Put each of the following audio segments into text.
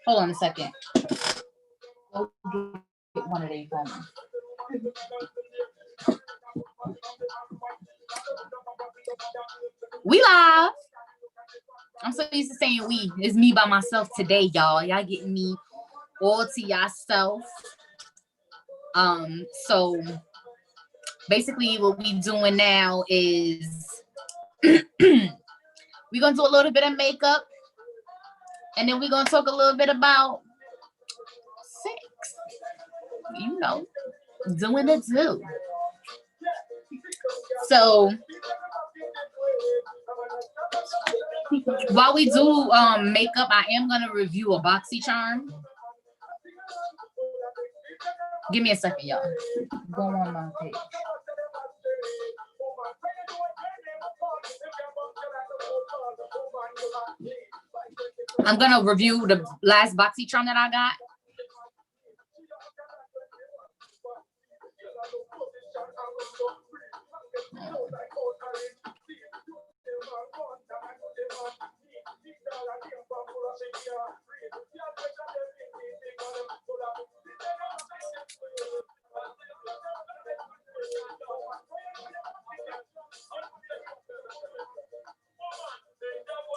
Hold on a second. Go get one of these for me. We live. I'm so used to saying we. It's me by myself today, y'all. Y'all getting me all to yourself. So basically what we doing now is we're gonna do a little bit of makeup, and then we're gonna talk a little bit about sex. You know, doing the do. So while we do makeup, I am gonna review a BoxyCharm. Give me a second, y'all. Go on my page. I'm gonna review the last BoxyCharm that I got.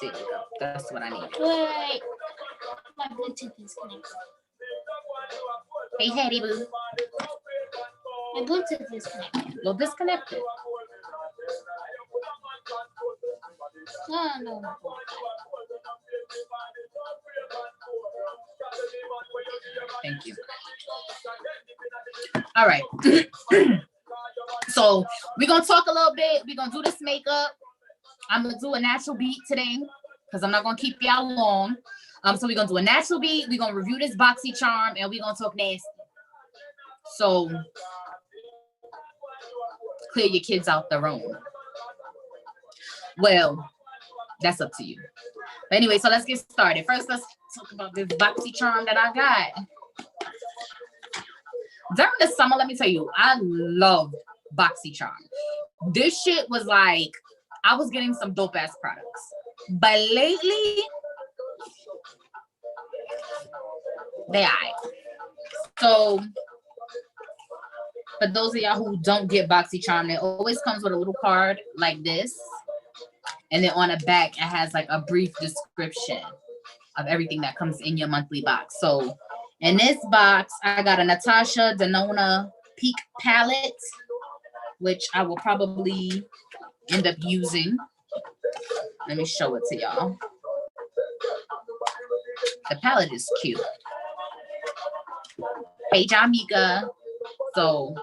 There we go. That's what I need. Wait. My Bluetooth is connected. Hey, Hattie Boo. My Bluetooth is connected. Well, disconnected. No. Thank you. All right. So we're gonna talk a little bit. We're gonna do this makeup. I'm gonna do a natural beat today because I'm not gonna keep y'all long. So we're gonna do a natural beat. We're gonna review this BoxyCharm, and we're gonna talk nasty. So clear your kids out the room. Well, that's up to you. But anyway, so let's get started. First, let's talk about this BoxyCharm that I got. During the summer, let me tell you, I love BoxyCharm. This shit was like, I was getting some dope ass products. But lately, they aight. So, for those of y'all who don't get BoxyCharm, it always comes with a little card like this. And then on the back, it has like a brief description of everything that comes in your monthly box. So, in this box, I got a Natasha Denona Peak palette, which I will probably end up using. Let me show it to y'all. The palette is cute. Hey, Jamaica. So,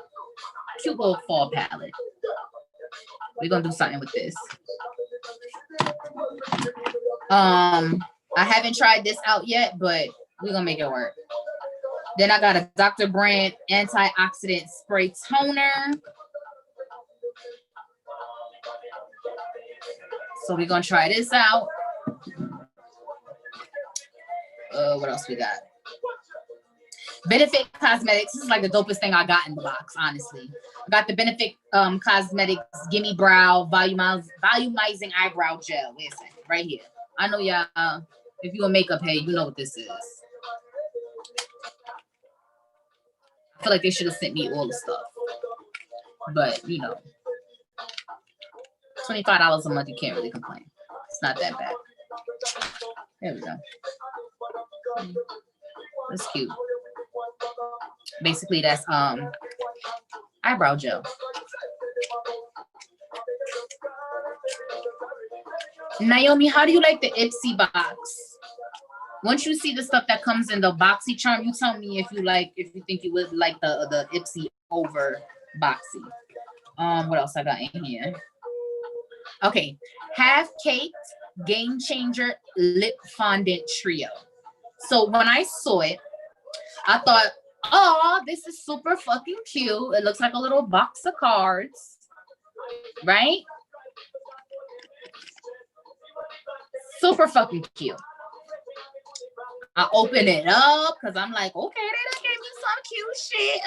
cute little fall palette. We're gonna do something with this. I haven't tried this out yet, but we're gonna make it work. Then I got a Dr. Brandt antioxidant spray toner. So we're gonna try this out. What else we got? Benefit Cosmetics. This is like the dopest thing I got in the box, honestly. I got the Benefit Cosmetics Gimme Brow Volumizing Eyebrow Gel. Wait a second, right here. I know y'all, if you're a makeup head, you know what this is. I feel like they should have sent me all the stuff. But, you know, $25 a month, you can't really complain. It's not that bad. There we go. That's cute. Basically, that's eyebrow gel. Naomi, how do you like the Ipsy box? Once you see the stuff that comes in the BoxyCharm, you tell me if you think you would like the Ipsy over Boxy. What else I got in here? Okay, Half Caked Game Changer Lip Fondant Trio. So when I saw it, I thought, oh, this is super fucking cute. It looks like a little box of cards, right? Super fucking cute. I open it up because I'm like, okay, they done gave me some cute shit,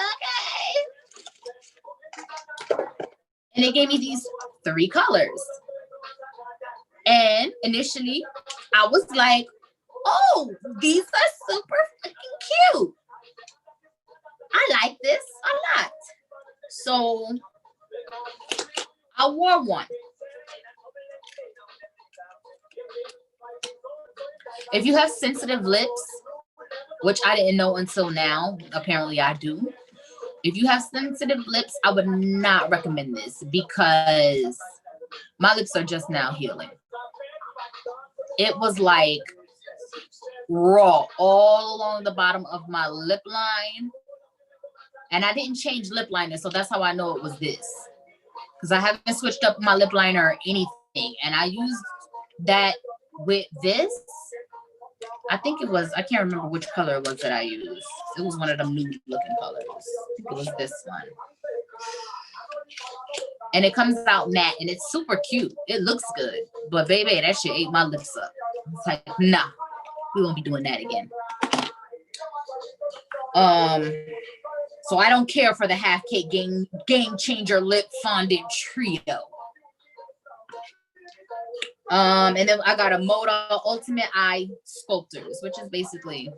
okay. And they gave me these 3 colors. And initially, I was like, Oh, these are super fucking cute. I like this a lot. So I wore one. If you have sensitive lips, which I didn't know until now, apparently I do. If you have sensitive lips, I would not recommend this because my lips are just now healing. It was like raw all along the bottom of my lip line. And I didn't change lip liner, so that's how I know it was this. Because I haven't switched up my lip liner or anything. And I used that with this. I think it was, I can't remember which color it was that I used. It was one of them nude looking colors. I think it was this one. And it comes out matte and it's super cute. It looks good. But baby, that shit ate my lips up. It's like, nah, we won't be doing that again. So I don't care for the half cake game changer lip fondant trio. And then I got a Moda Ultimate Eye Sculptors, which is basically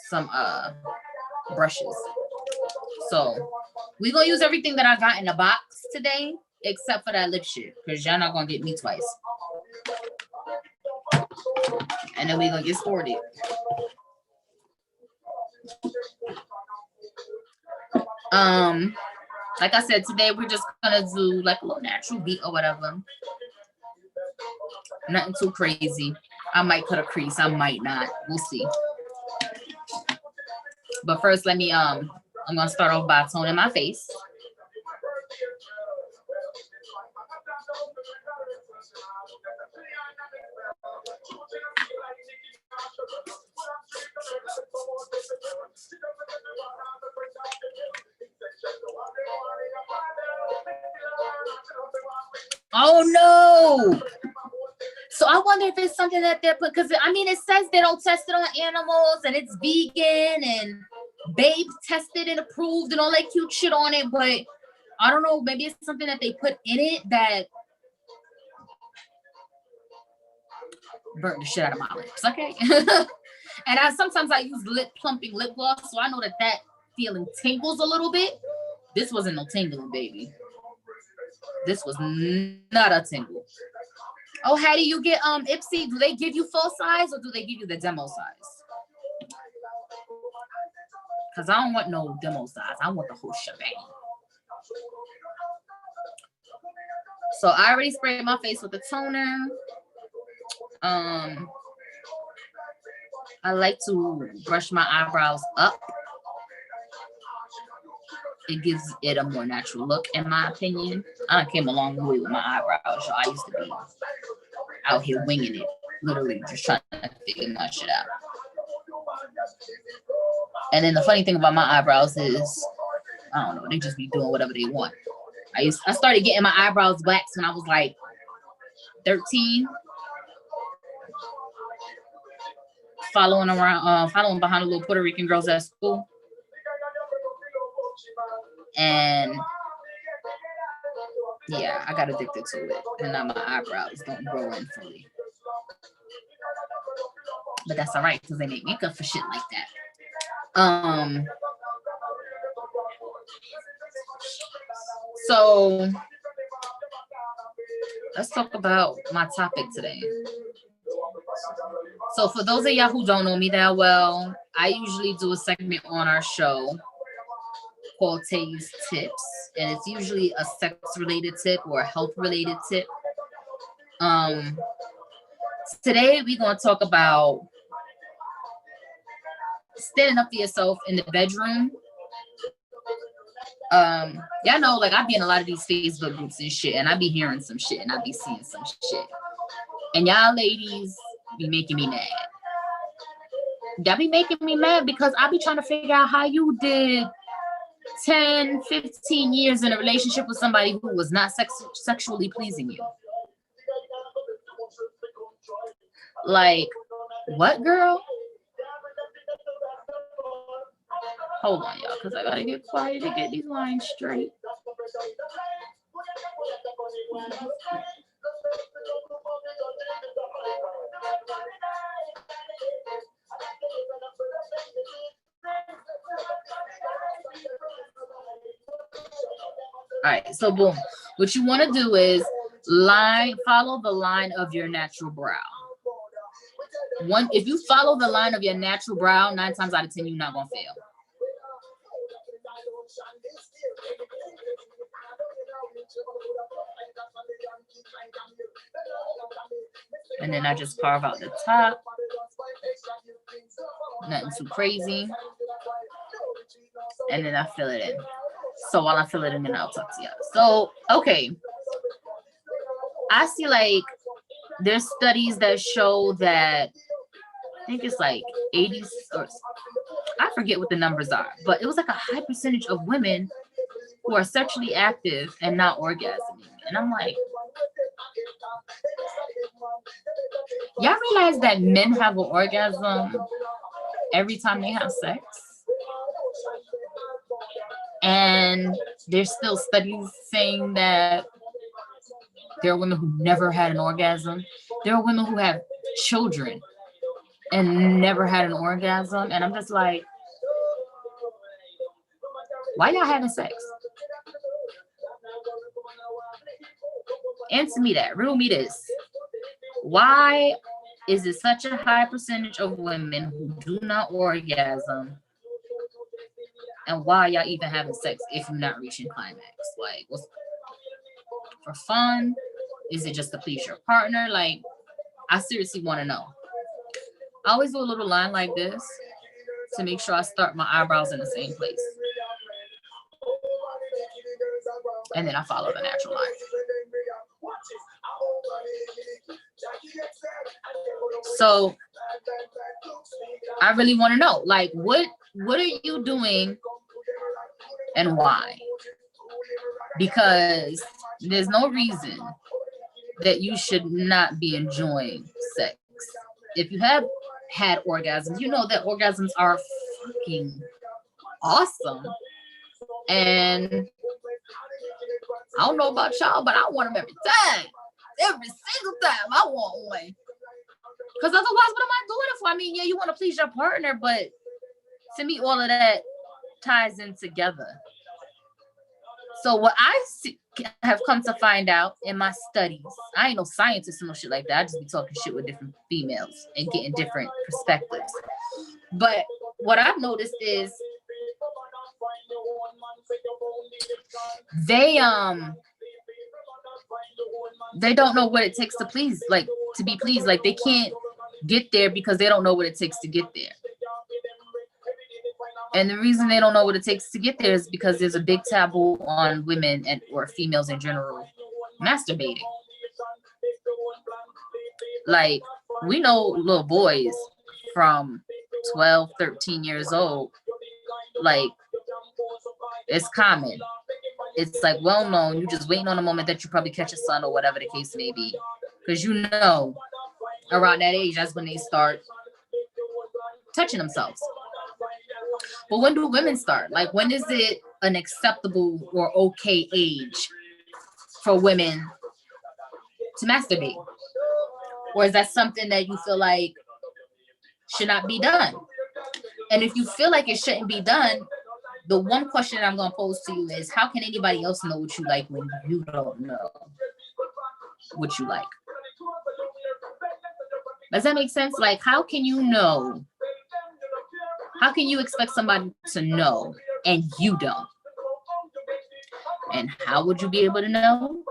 some brushes. So we're gonna use everything that I got in the box today, except for that lip shit, because y'all not gonna get me twice. And then we're gonna get started. Like I said, today we're just gonna do like a little natural beat or whatever. Nothing too crazy. I might cut a crease, I might not. We'll see. But first, let me I'm gonna start off by toning my face. Oh no! So I wonder if it's something that they're put, because I mean it says they don't test it on animals and it's vegan and babe tested and approved and all that cute shit on it, but I don't know, maybe it's something that they put in it that burnt the shit out of my lips, okay? And sometimes I use lip plumping lip gloss, so I know that feeling tingles a little bit. This wasn't no tingling, baby. This was not a tingle. Oh, how do you get Ipsy? Do they give you full size or do they give you the demo size? Because I don't want no demo size. I want the whole shebang. So I already sprayed my face with the toner. I like to brush my eyebrows up. It gives it a more natural look, in my opinion. I came a long way with my eyebrows. So I used to be out here winging it, literally just trying to figure my shit out. And then the funny thing about my eyebrows is, I don't know, they just be doing whatever they want. I started getting my eyebrows waxed when I was like 13. Following behind the little Puerto Rican girls at school. And yeah, I got addicted to it. And now my eyebrows don't grow in fully. But that's all right, because they make makeup for shit like that. So let's talk about my topic today. So for those of y'all who don't know me that well, I usually do a segment on our show called Tay's Tips, and it's usually a sex-related tip or a health-related tip. Today we're gonna talk about standing up for yourself in the bedroom. Y'all know, like, I be in a lot of these Facebook groups and shit, and I be hearing some shit and I be seeing some shit. And y'all ladies be making me mad. Y'all be making me mad because I be trying to figure out how you did 10, 15 years in a relationship with somebody who was not sexually pleasing you. Like, what, girl? Hold on, y'all, because I gotta get quiet to get these lines straight. All right, so boom. What you want to do is follow the line of your natural brow. If you follow the line of your natural brow, 9 times out of 10, you're not gonna fail. And then I just carve out the top. Nothing too crazy. And then I fill it in. So while I fill it in, then I'll talk to you. So, okay. I see like there's studies that show that I think it's like 80 or I forget what the numbers are, but it was like a high percentage of women who are sexually active and not orgasming. And I'm like, y'all realize that men have an orgasm every time they have sex? And there's still studies saying that there are women who never had an orgasm. There are women who have children and never had an orgasm. And I'm just like, why y'all having sex? Answer me that. Riddle me this. Why is it such a high percentage of women who do not orgasm? And why y'all even having sex if you're not reaching climax? Like, what's for fun? Is it just to please your partner? Like, I seriously want to know. I always do a little line like this to make sure I start my eyebrows in the same place. And then I follow the natural line. So I really want to know, like, what are you doing and why? Because there's no reason that you should not be enjoying sex. If you have had orgasms, you know that orgasms are fucking awesome. And I don't know about y'all, but I want them every time. Every single time I want one. Because otherwise, what am I doing it for? I mean, yeah, you want to please your partner, but to me, all of that ties in together. So what I have come to find out in my studies, I ain't no scientist or no shit like that. I just be talking shit with different females and getting different perspectives. But what I've noticed is they don't know what it takes to please, like to be pleased. Like they can't get there because they don't know what it takes to get there. And the reason they don't know what it takes to get there is because there's a big taboo on women and or females in general masturbating. Like, we know little boys from 12, 13 years old, like, it's common. It's like well known. You're just waiting on a moment that you probably catch a son or whatever the case may be. Because you know, around that age, that's when they start touching themselves. But when do women start? Like, when is it an acceptable or okay age for women to masturbate? Or is that something that you feel like should not be done? And if you feel like it shouldn't be done, the one question I'm going to pose to you is, how can anybody else know what you like when you don't know what you like? Does that make sense? Like, how can you know? How can you expect somebody to know and you don't? And how would you be able to know?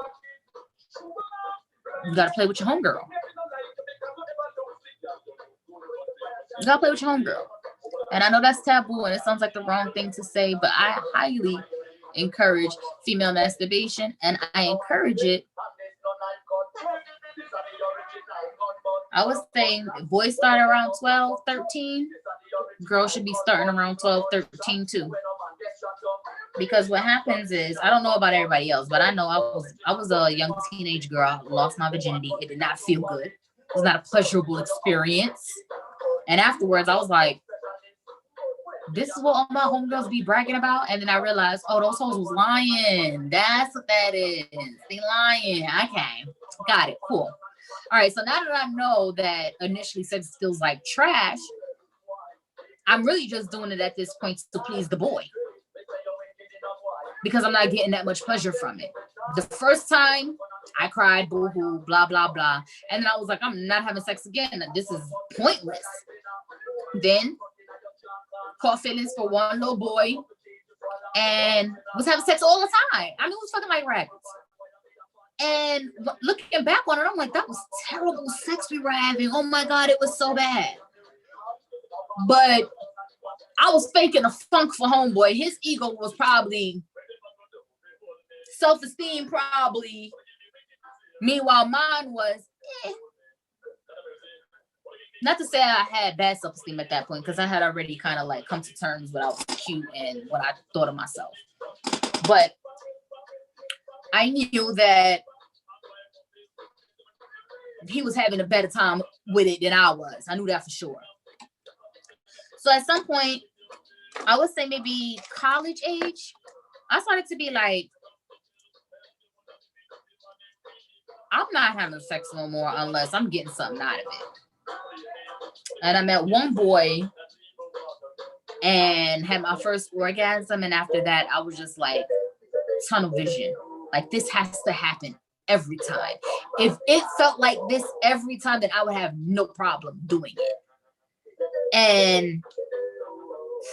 You got to play with your homegirl. You got to play with your homegirl. And I know that's taboo and it sounds like the wrong thing to say, but I highly encourage female masturbation, and I encourage it. I was saying boys start around 12, 13. Girls should be starting around 12, 13 too. Because what happens is, I don't know about everybody else, but I know I was a young teenage girl, lost my virginity. It did not feel good. It was not a pleasurable experience. And afterwards, I was like, this is what all my homegirls be bragging about. And then I realized, oh, those hoes was lying. That's what that is. They lying. Okay. Got it. Cool. All right. So now that I know that initially sex feels like trash, I'm really just doing it at this point to please the boy. because I'm not getting that much pleasure from it. The first time I cried, boo-hoo, blah, blah, blah. And then I was like, I'm not having sex again. This is pointless. Then caught feelings for one little boy and was having sex all the time. I mean, it was fucking like rabbits. And looking back on it, I'm like, that was terrible sex we were having. Oh my God, it was so bad. But I was faking a funk for homeboy. His ego was probably, self-esteem probably. Meanwhile, mine was, not to say I had bad self-esteem at that point, because I had already kind of like come to terms with I was cute and what I thought of myself. But I knew that he was having a better time with it than I was. I knew that for sure. So at some point, I would say maybe college age, I started to be like, I'm not having sex no more unless I'm getting something out of it. And I met one boy and had my first orgasm. And after that, I was just like tunnel vision. Like, this has to happen every time. If it felt like this every time, then I would have no problem doing it. And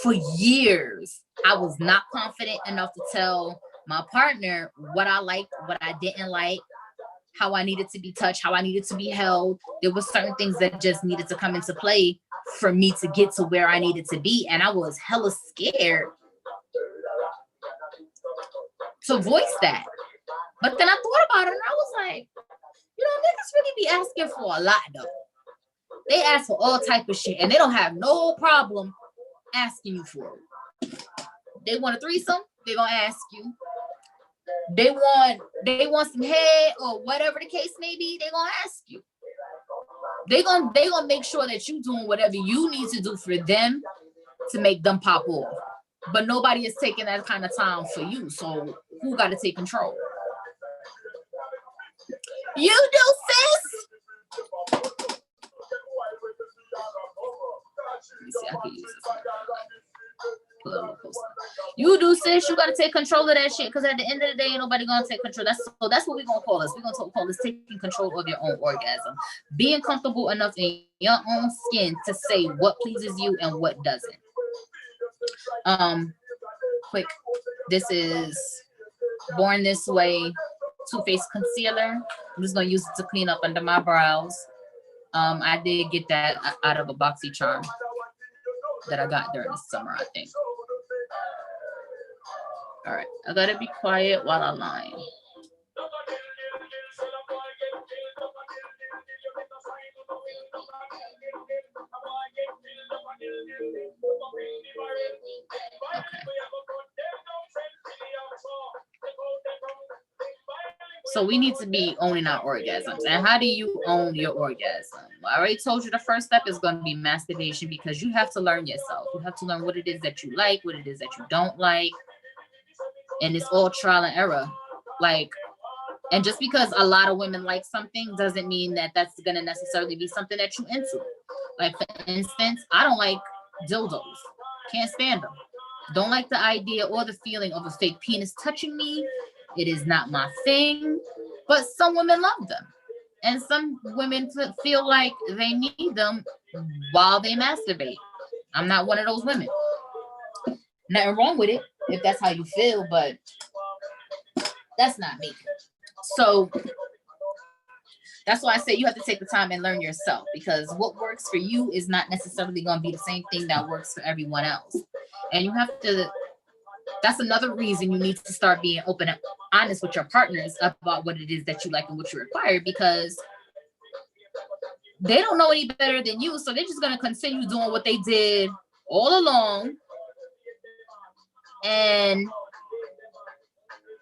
for years, I was not confident enough to tell my partner what I liked, what I didn't like, how I needed to be touched, how I needed to be held. There were certain things that just needed to come into play for me to get to where I needed to be. And I was hella scared to voice that. But then I thought about it and I was like, niggas really be asking for a lot though. They ask for all type of shit and they don't have no problem asking you for it. They want a threesome, they gonna ask you. They want some head or whatever the case may be, they gonna ask you. They gonna make sure that you doing whatever you need to do for them to make them pop off. But nobody is taking that kind of time for you. So who got to take control? You do, sis. Let me see, I can use this. You do, sis. You got to take control of that shit, because at the end of the day, ain't nobody gonna take control. That's what we're gonna call us. We're gonna call this taking control of your own orgasm, being comfortable enough in your own skin to say what pleases you and what doesn't. Quick, this is Born This Way Too Faced concealer. I'm just gonna use it to clean up under my brows. I did get that out of a BoxyCharm that I got during the summer, I think. All right, I gotta be quiet while I line. Okay. So we need to be owning our orgasms. And how do you own your orgasm? Well, I already told you the first step is going to be masturbation, because you have to learn yourself. You have to learn what it is that you like, what it is that you don't like. And it's all trial and error. Like, and just because a lot of women like something doesn't mean that that's going to necessarily be something that you into. Like, for instance, I don't like dildos. Can't stand them. Don't like the idea or the feeling of a fake penis touching me. It is not my thing. But some women love them. And some women feel like they need them while they masturbate. I'm not one of those women. Nothing wrong with it if that's how you feel, but that's not me. So that's why I say you have to take the time and learn yourself, because what works for you is not necessarily going to be the same thing that works for everyone else. And you have to, that's another reason you need to start being open and honest with your partners about what it is that you like and what you require, because they don't know any better than you. So they're just going to continue doing what they did all along and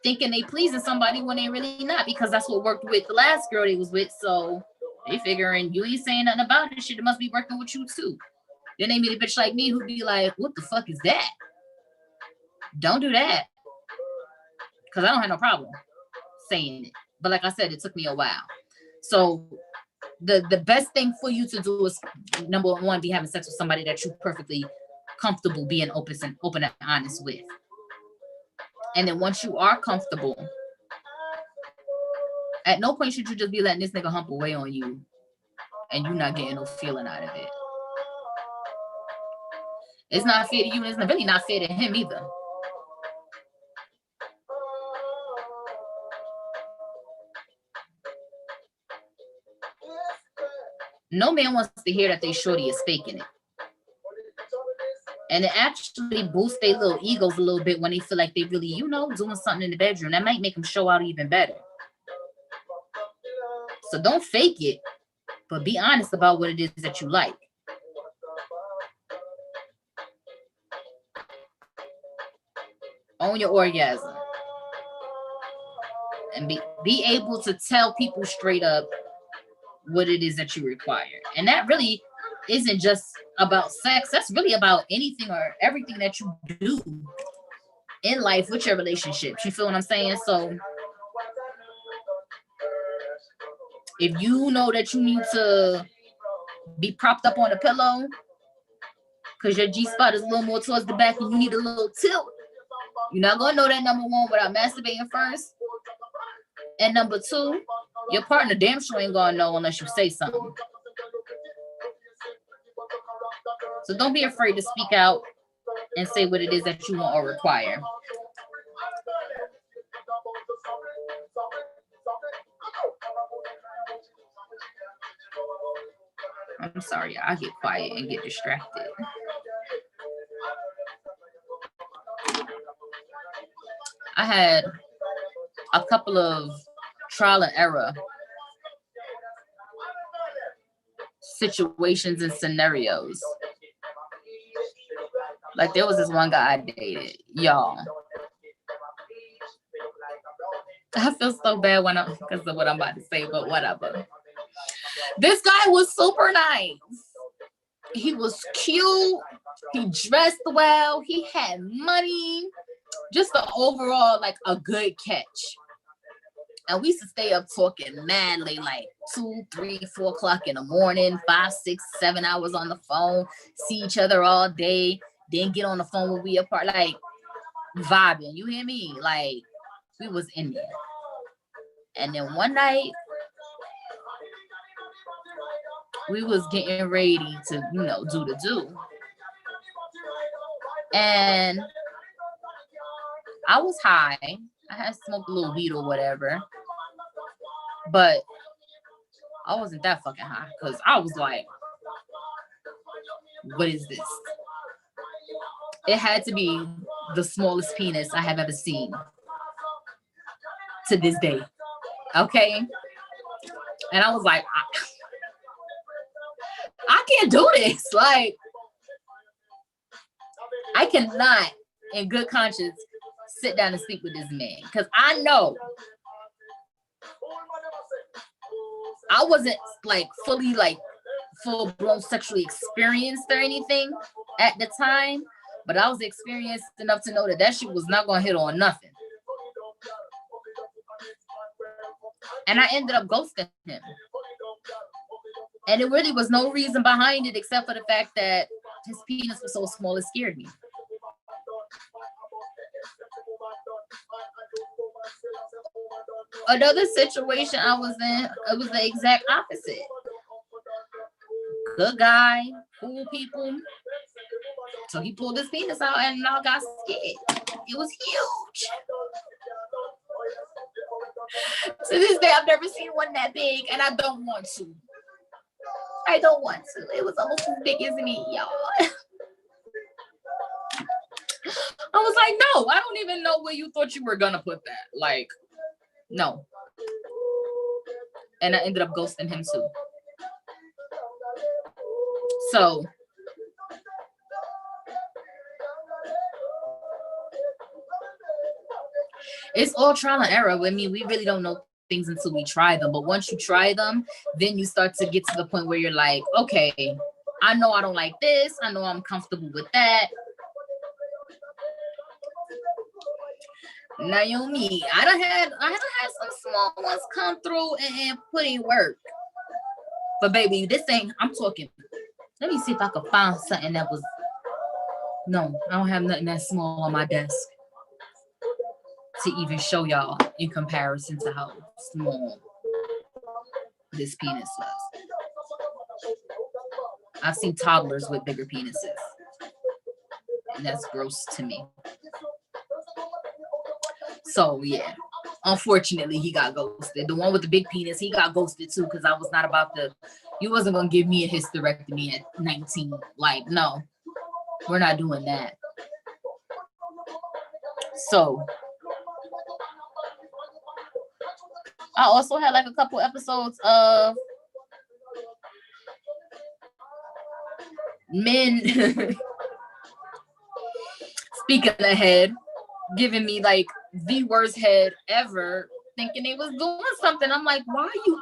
thinking they pleasing somebody when they really not, because that's what worked with the last girl they was with. So they figuring you ain't saying nothing about this shit, it must be working with you too. Then they meet a bitch like me who'd be like, what the fuck is that? Don't do that. Because I don't have no problem saying it. But like I said, it took me a while. So the best thing for you to do is, number one, be having sex with somebody that you're perfectly comfortable being open and honest with. And then once you are comfortable, at no point should you just be letting this nigga hump away on you and you not getting no feeling out of it. It's not fair to you, and it's really not fair to him either. No man wants to hear that they shorty is faking it. And it actually boosts their little egos a little bit when they feel like they really, you know, doing something in the bedroom. That might make them show out even better. So don't fake it, but be honest about what it is that you like. Own your orgasm. And be able to tell people straight up what it is that you require. And that really isn't just about sex. That's really about anything or everything that you do in life with your relationships. You feel what I'm saying? So if you know that you need to be propped up on a pillow because your G-spot is a little more towards the back and you need a little tilt, you're not going to know that, number one, without masturbating first. And number two, your partner damn sure ain't going to know unless you say something. So don't be afraid to speak out and say what it is that you want or require. I'm sorry, I get quiet and get distracted. I had a couple of trial and error situations and scenarios. Like there was this one guy I dated, y'all. I feel so bad because of what I'm about to say, but whatever. This guy was super nice. He was cute. He dressed well. He had money. Just the overall, like a good catch. And we used to stay up talking madly, like 2, 3, 4 o'clock in the morning, 5, 6, 7 hours on the phone, see each other all day, then get on the phone when we apart, like vibing. You hear me? Like we was in there. And then one night, we was getting ready to, you know, do the do. And I was high. I had smoked a little weed or whatever. But I wasn't that fucking high because I was like, what is this? It had to be the smallest penis I have ever seen to this day. Okay? And I was like, I can't do this. Like, I cannot, in good conscience, sit down and sleep with this man. Because I know I wasn't like fully like full-blown sexually experienced or anything at the time. But I was experienced enough to know that that shit was not going to hit on nothing. And I ended up ghosting him. And it really was no reason behind it except for the fact that his penis was so small it scared me. Another situation I was in, it was the exact opposite. Good guy, cool people. So he pulled his penis out and I got scared. It was huge. To this day, I've never seen one that big, and I don't want to. I don't want to. It was almost as big as me, y'all. I was like, no, I don't even know where you thought you were gonna put that. Like, no. And I ended up ghosting him too. So it's all trial and error. I mean, we really don't know things until we try them. But once you try them, then you start to get to the point where you're like, okay, I know I don't like this. I know I'm comfortable with that. Naomi, I done had some small ones come through and put in work. But baby, this ain't, I'm talking. Let me see if I can find something that was, no, I don't have nothing that small on my desk. to even show y'all in comparison to how small this penis was. I've seen toddlers with bigger penises, and that's gross to me. So yeah, unfortunately, he got ghosted. The one with the big penis, he got ghosted too, because I was not about to. You wasn't gonna give me a hysterectomy at 19. Like, no, we're not doing that. So I also had like a couple episodes of men speaking ahead, giving me like the worst head ever, thinking they was doing something. I'm like, why are you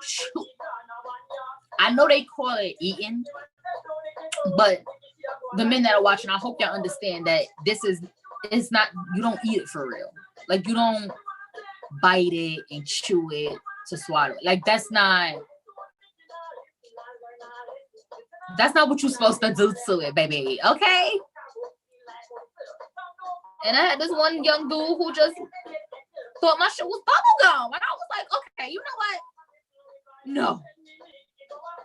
I know they call it eating, but the men that are watching, I hope y'all understand that it's not, you don't eat it for real. Like, you don't bite it and chew it to swallow it. Like, that's not what you're supposed to do to it, baby. Okay? And I had this one young dude who just thought my shit was bubble gum. And I was like, okay, you know what?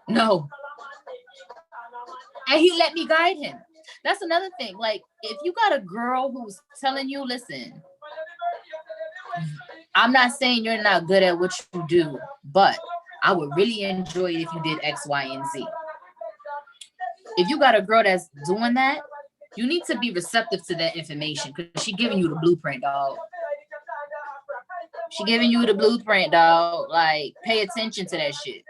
No. And he let me guide him. That's another thing. Like, if you got a girl who's telling you, listen, I'm not saying you're not good at what you do, but I would really enjoy it if you did X, Y, and Z. If you got a girl that's doing that, you need to be receptive to that information, because she's giving you the blueprint, dog. She giving you the blueprint, dog. Like, pay attention to that shit.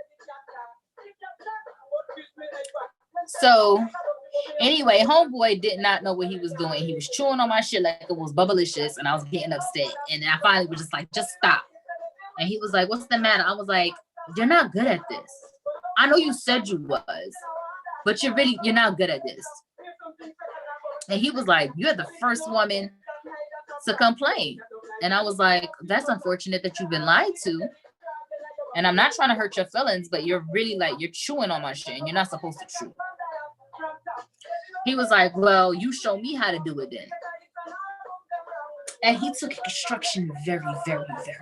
So anyway, homeboy did not know what he was doing. He was chewing on my shit like it was bubblicious, and I was getting upset. And I finally was just like, just stop. And he was like, what's the matter? I was like, you're not good at this. I know you said you was, but you're not good at this. And he was like, you're the first woman to complain. And I was like, that's unfortunate that you've been lied to. And I'm not trying to hurt your feelings, but you're really like, you're chewing on my shit and you're not supposed to chew. He was like, well, you show me how to do it then. And he took instruction very, very, very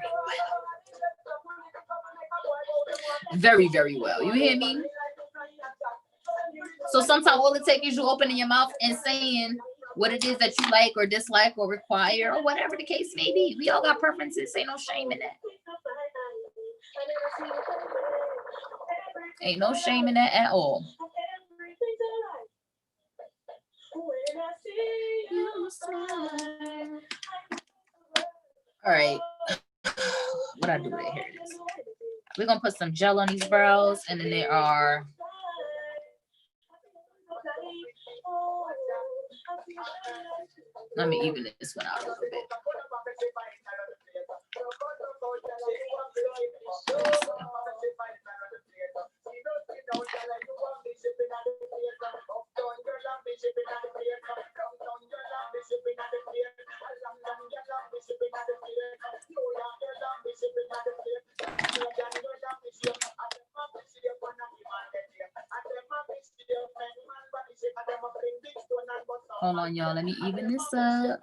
well. Very, very well. You hear me? So sometimes all it takes is you opening your mouth and saying what it is that you like or dislike or require or whatever the case may be. We all got preferences. Ain't no shame in that. Ain't no shame in that at all. All right. What I do with it? Here it is. We're gonna put some gel on these brows, and then there are let me even this one out a little bit. Hold on, y'all. Let me even this up.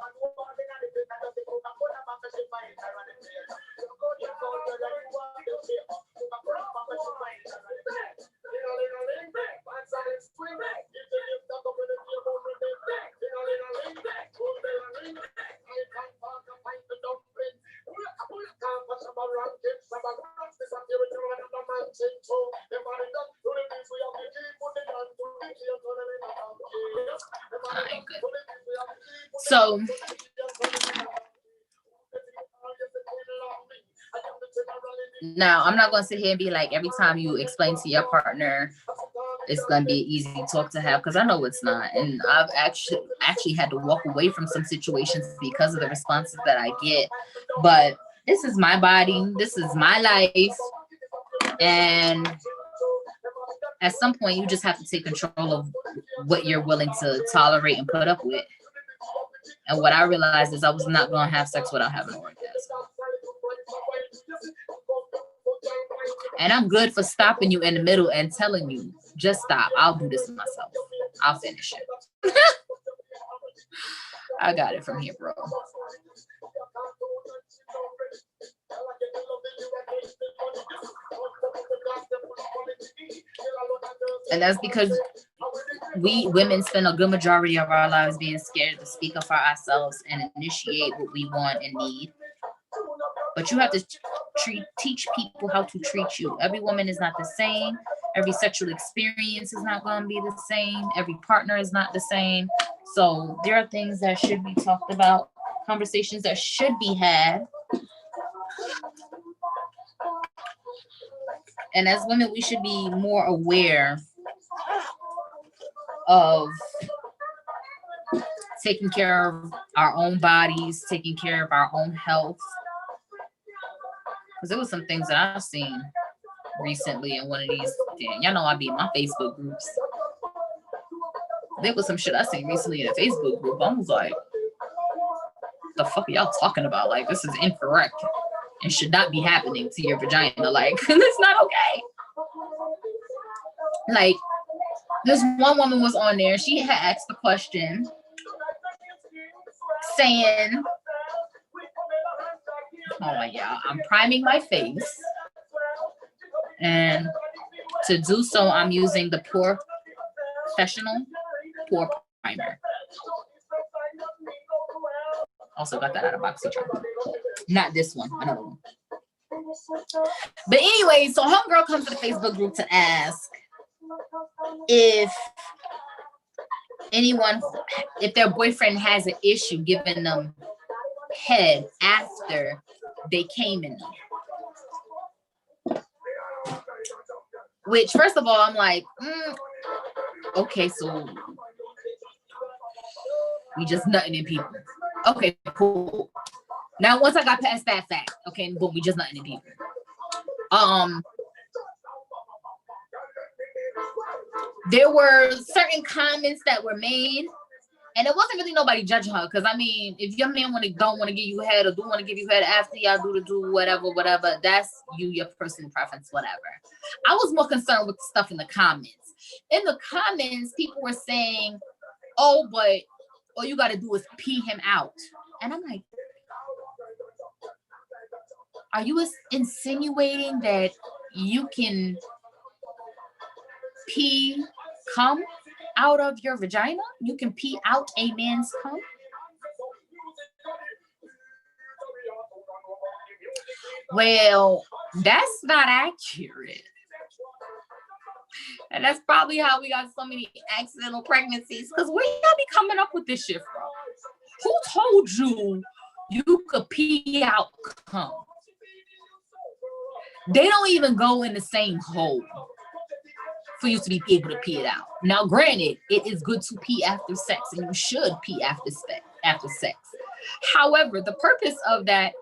So now I'm not going to sit here and be like, every time you explain to your partner, it's going to be an easy talk to have, because I know it's not. And I've actually had to walk away from some situations because of the responses that I get. But this is my body. This is my life. And at some point, you just have to take control of what you're willing to tolerate and put up with. And what I realized is I was not going to have sex without having an orgasm. And I'm good for stopping you in the middle and telling you, just stop. I'll do this myself. I'll finish it. I got it from here, bro. And that's because we women spend a good majority of our lives being scared to speak up for ourselves and initiate what we want and need. But you have to teach people how to treat you. Every woman is not the same. Every sexual experience is not going to be the same. Every partner is not the same. So there are things that should be talked about, conversations that should be had. And as women, we should be more aware of taking care of our own bodies, taking care of our own health. Because there was some things that I've seen recently in one of these. Y'all know I be in my Facebook groups. There was some shit I seen recently in a Facebook group. I was like, the fuck are y'all talking about? Like, this is incorrect and should not be happening to your vagina. Like, it's not okay. Like, this one woman was on there. She had asked the question saying, oh my God, I'm priming my face. And to do so, I'm using the Professional Pore Primer. Also got that out of BoxyCharm. Not this one, another one. But anyway, so homegirl comes to the Facebook group to ask if their boyfriend has an issue giving them head after they came in them. Which, first of all, I'm like, okay, so we just nutting in people. Okay, cool. Now, once I got past that fact, okay, boom, we just nutting in people. There were certain comments that were made, and it wasn't really nobody judging her. Because I mean, if your man don't want to give you head or do want to give you head after y'all do whatever, that's your personal preference, whatever. I was more concerned with the stuff in the comments. In the comments, people were saying, "Oh, but all you got to do is pee him out," and I'm like, are you insinuating that you can come out of your vagina? You can pee out a man's cum? Well, that's not accurate. And that's probably how we got so many accidental pregnancies. Because where y'all be coming up with this shit from? Who told you you could pee out cum? They don't even go in the same hole for you to be able to pee it out. Now, granted, it is good to pee after sex, and you should pee after sex. However, the purpose of that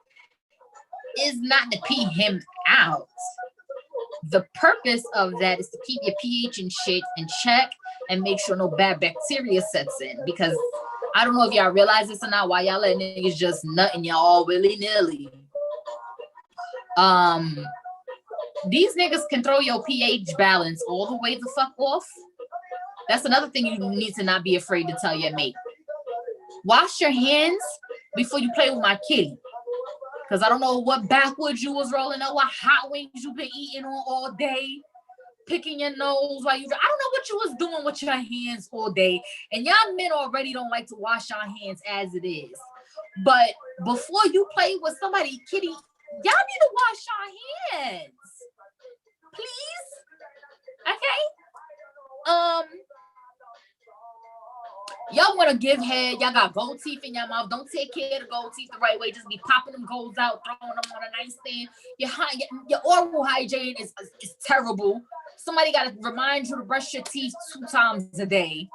is not to pee him out. The purpose of that is to keep your pH and shit in check and make sure no bad bacteria sets in. Because I don't know if y'all realize this or not, why y'all let niggas just nutting y'all willy-nilly. These niggas can throw your pH balance all the way the fuck off. That's another thing you need to not be afraid to tell your mate. Wash your hands before you play with my kitty. Because I don't know what backwoods you was rolling up, what hot wings you been eating on all day, picking your nose while I don't know what you was doing with your hands all day. And y'all men already don't like to wash your hands as it is. But before you play with somebody, kitty, y'all need to wash your hands. Please. Okay. Y'all want to give head. Y'all got gold teeth in your mouth. Don't take care of the gold teeth the right way. Just be popping them golds out, throwing them on a nightstand. Your oral hygiene is terrible. Somebody got to remind you to brush your teeth 2 times a day.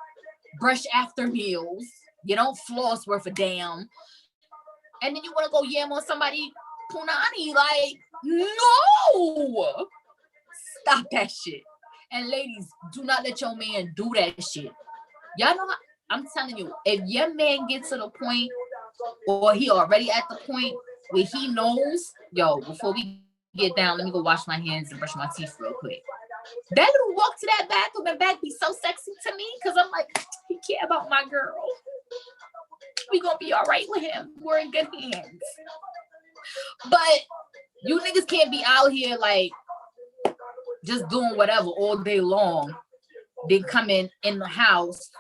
Brush after meals. You don't floss worth a damn. And then you want to go yam on somebody punani. Like, no. Stop that shit. And ladies, do not let your man do that shit. Y'all know how, I'm telling you, if your man gets to the point, or he already at the point where he knows, yo, before we get down, let me go wash my hands and brush my teeth real quick. That little walk to that bathroom and back be so sexy to me, because I'm like, he care about my girl. We gonna be all right with him. We're in good hands. But you niggas can't be out here like just doing whatever all day long They come in the house.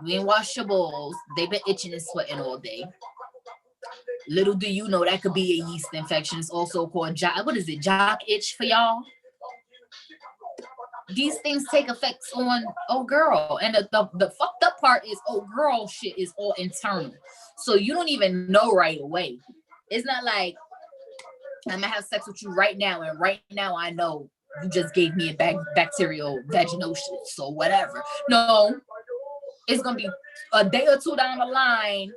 We ain't wash your balls. They've been itching and sweating all day. Little do you know that could be a yeast infection. It's also called jock itch for y'all. These things take effects on girl, and the fucked up part is girl shit is all internal, so you don't even know right away. It's not like I'm gonna have sex with you right now, and right now I know you just gave me a bacterial vaginosis, so whatever. No, it's gonna be a day or two down the line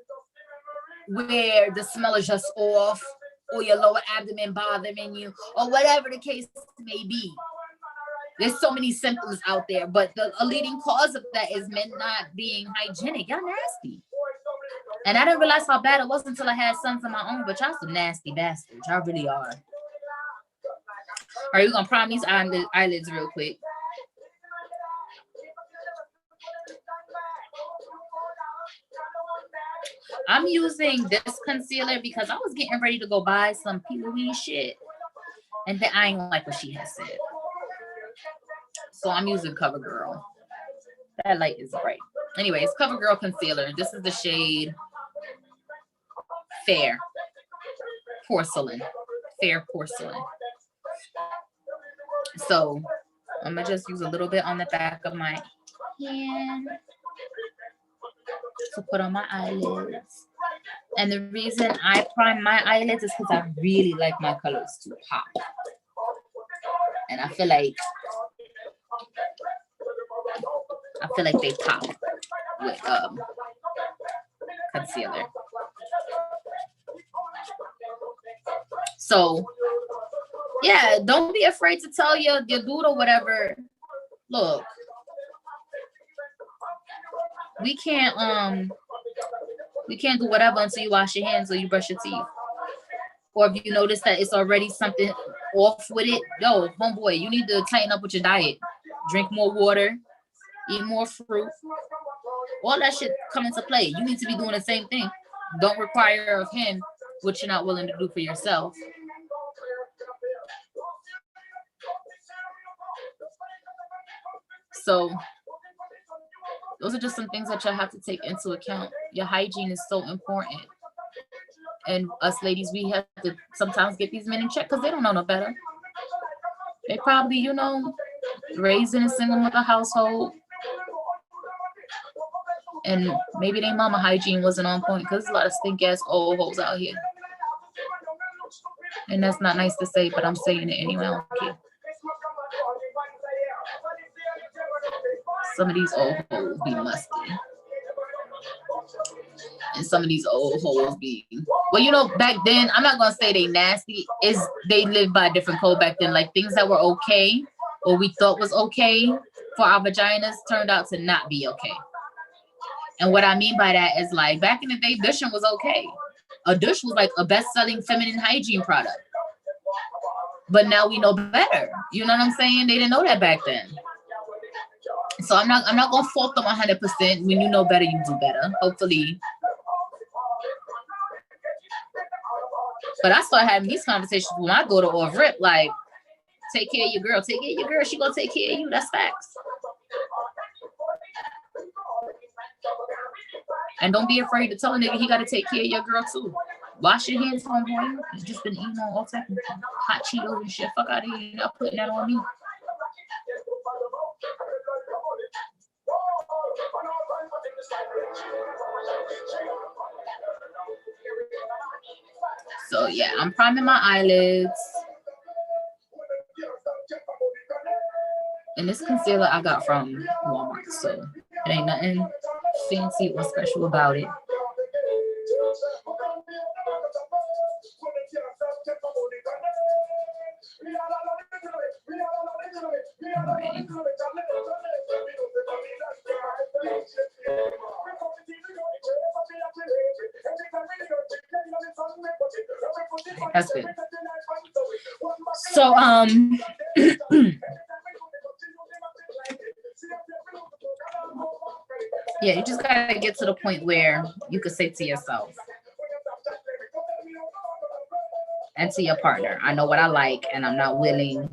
where the smell is just off, or your lower abdomen bothering you, or whatever the case may be. There's so many symptoms out there, but a leading cause of that is men not being hygienic. Y'all nasty. And I didn't realize how bad it was until I had sons of my own, but y'all some nasty bastards. Y'all really are. Are you gonna prime these eyelids real quick? I'm using this concealer because I was getting ready to go buy some P. shit, and then I ain't like what she has said. So I'm using CoverGirl. That light is bright. Anyways, CoverGirl concealer. This is the shade Fair Porcelain. Fair Porcelain. So I'm gonna just use a little bit on the back of my hand to put on my eyelids. And the reason I prime my eyelids is because I really like my colors to pop. And I feel like they pop with concealer. So yeah, don't be afraid to tell your dude or whatever, look, we can't do whatever until you wash your hands or you brush your teeth. Or if you notice that it's already something off with it, yo, homeboy, you need to tighten up with your diet. Drink more water, eat more fruit. All that shit come into play. You need to be doing the same thing. Don't require of him what you're not willing to do for yourself. So those are just some things that you have to take into account. Your hygiene is so important. And us ladies, we have to sometimes get these men in check because they don't know no better. They probably, raised in a single mother household. And maybe their mama hygiene wasn't on point because there's a lot of stink ass old hoes out here. And that's not nice to say, but I'm saying it anyway. I don't care. Some of these old hoes be musty. And some of these old hoes be, well, back then, I'm not going to say they nasty. They lived by a different code back then. Like things that were okay or we thought was okay for our vaginas turned out to not be okay. And what I mean by that is like back in the day, dushing was okay. A douche was like a best-selling feminine hygiene product. But now we know better. You know what I'm saying? They didn't know that back then. So I'm not gonna fault them 100%. When you know better, you do better. Hopefully. But I started having these conversations with my daughter off rip, like, take care of your girl. Take care of your girl. She gonna take care of you. That's facts. And don't be afraid to tell a nigga he gotta take care of your girl too. Wash your hands, homeboy. You just been eating on all type of hot Cheetos and shit. Fuck out of here. You're not putting that on me. So yeah, I'm priming my eyelids. And this concealer I got from Walmart, so it ain't nothing fancy or special about it. Right. That's good. So yeah, you just gotta get to the point where you could say to yourself and to your partner, I know what I like and I'm not willing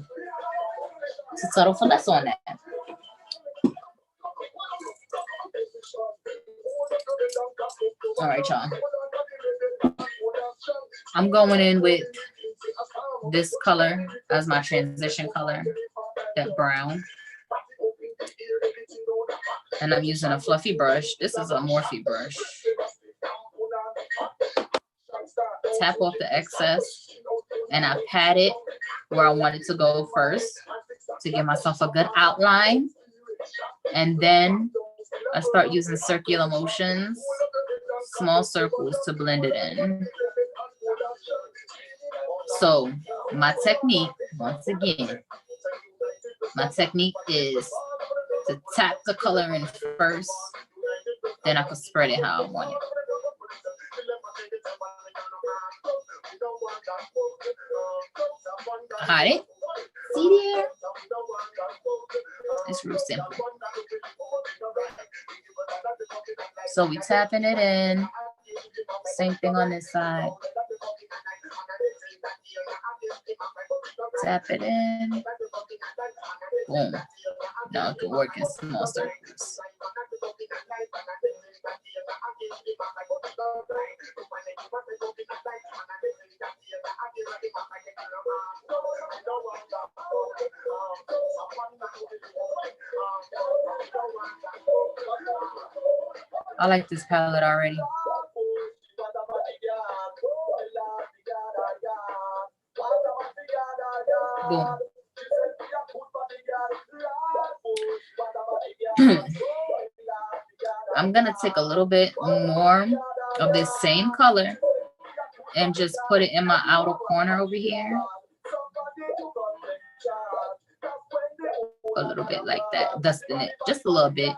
to settle for less on that. All right, y'all. I'm going in with this color as my transition color, that brown. And I'm using a fluffy brush. This is a Morphe brush. Tap off the excess, and I pat it where I want it to go first to give myself a good outline. And then I start using circular motions, small circles to blend it in. So my technique, once again, my technique is to tap the color in first, then I can spread it how I want it. Got it? See there? It's real simple. So we tapping it in. Same thing on this side. Tap it in. Boom. Now it can work in small circles. I like this palette already. Boom. I'm gonna take a little bit more of this same color and just put it in my outer corner over here. A little bit like that, dusting it just a little bit.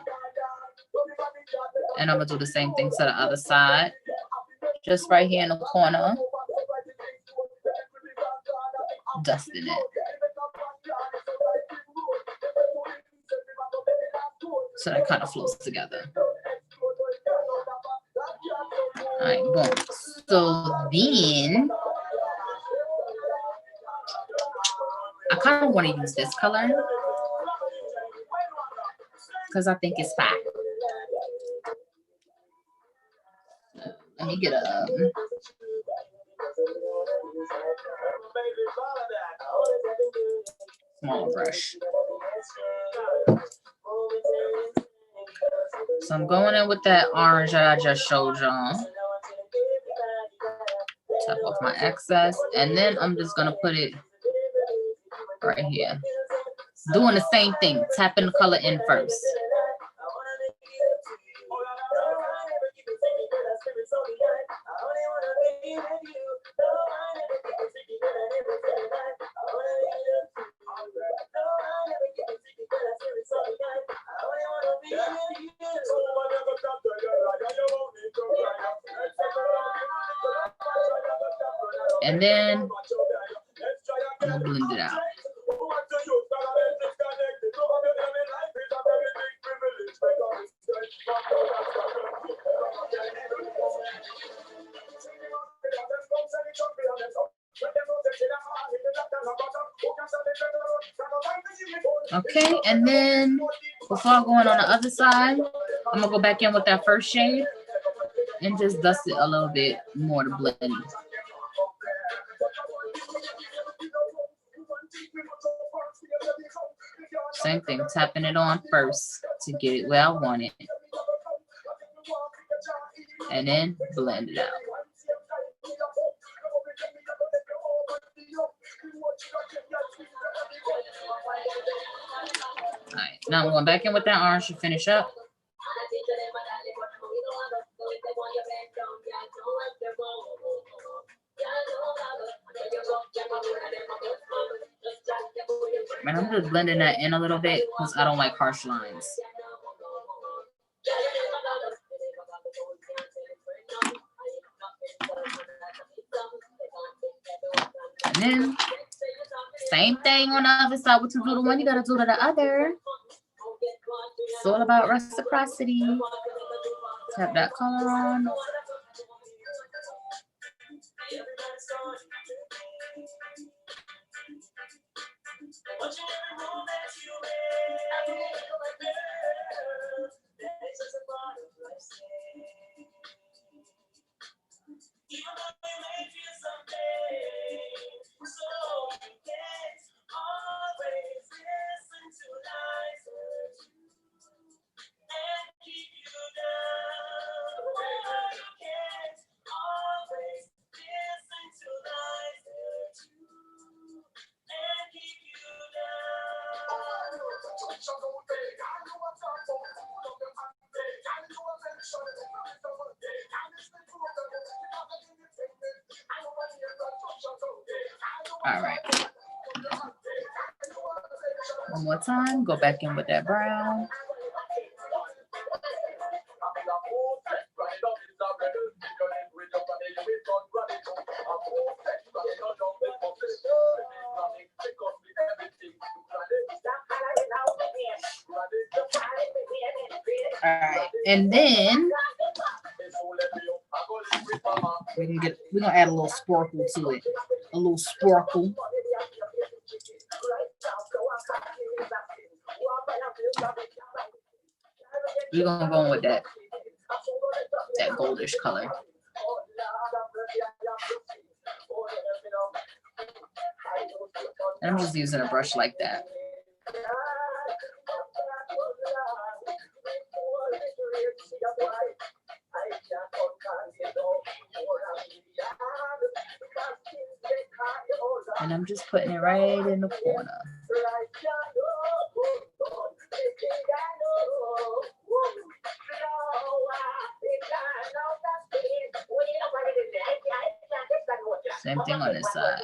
And I'm gonna do the same thing to the other side, just right here in the corner, dusting it. So that kind of flows together. All right, boom. So then I kind of want to use this color because I think it's fine. Let me get a smaller brush. So I'm going in with that orange that I just showed y'all. Tap off my excess, and then I'm just gonna put it right here. Doing the same thing, tapping the color in first. And then I'm gonna blend it out. Okay, and then before I go in on the other side, I'm gonna go back in with that first shade and just dust it a little bit more to blend. Same thing, tapping it on first to get it where I want it. And then blend it out. All right, now I'm going back in with that orange to finish up. And I'm just blending that in a little bit because I don't like harsh lines. And then same thing on the other side. What you do to one, you gotta do to the other. It's all about reciprocity. Tap that color on. All right. One more time. Go back in with that brown. All right, and then we're gonna add a little sparkle to it. A little sparkle. We're gonna go in with that goldish color. And I'm just using a brush like that. And I'm just putting it right in the corner. Same thing on this side.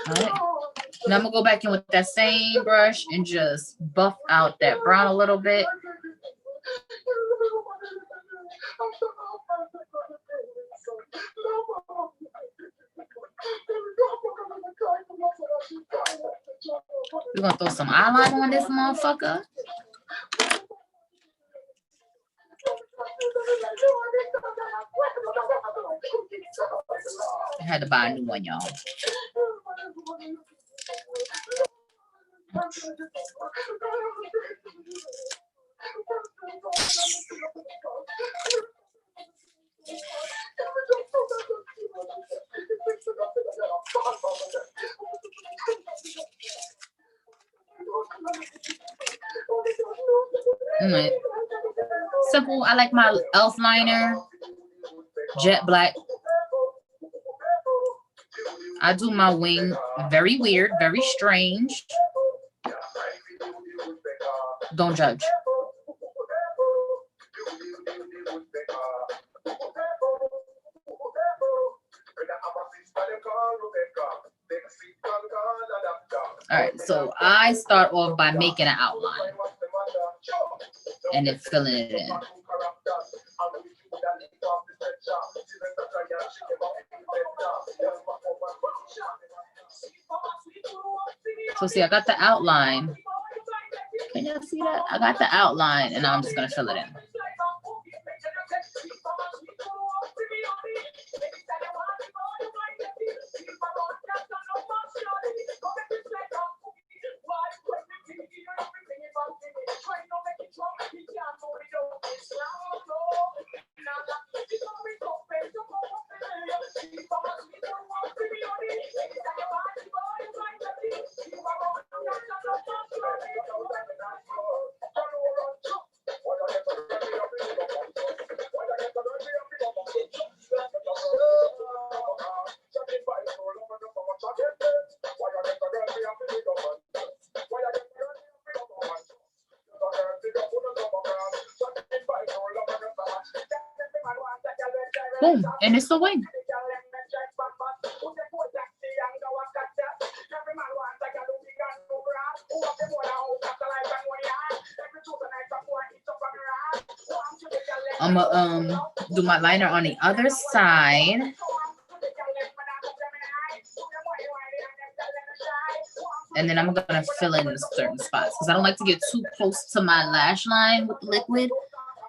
All right. Now I'm gonna go back in with that same brush and just buff out that brown a little bit. We're gonna throw some eyeliner on this motherfucker. I had to buy a new one, y'all. Simple. I like my e.l.f. liner, jet black. I do my wing very weird, very strange. Don't judge. All right, so I start off by making an outline and then filling it in. So see, I got the outline. Can y'all see that? I got the outline and I'm just gonna fill it in. Boom, and it's the wing. I'm gonna do my liner on the other side. And then I'm gonna fill in certain spots because I don't like to get too close to my lash line with liquid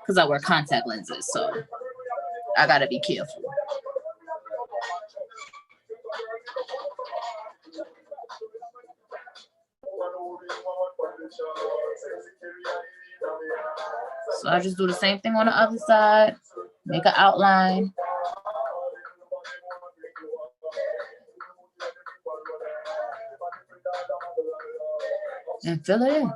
because I wear contact lenses, so I gotta be careful. So I just do the same thing on the other side, make an outline. And fill it in.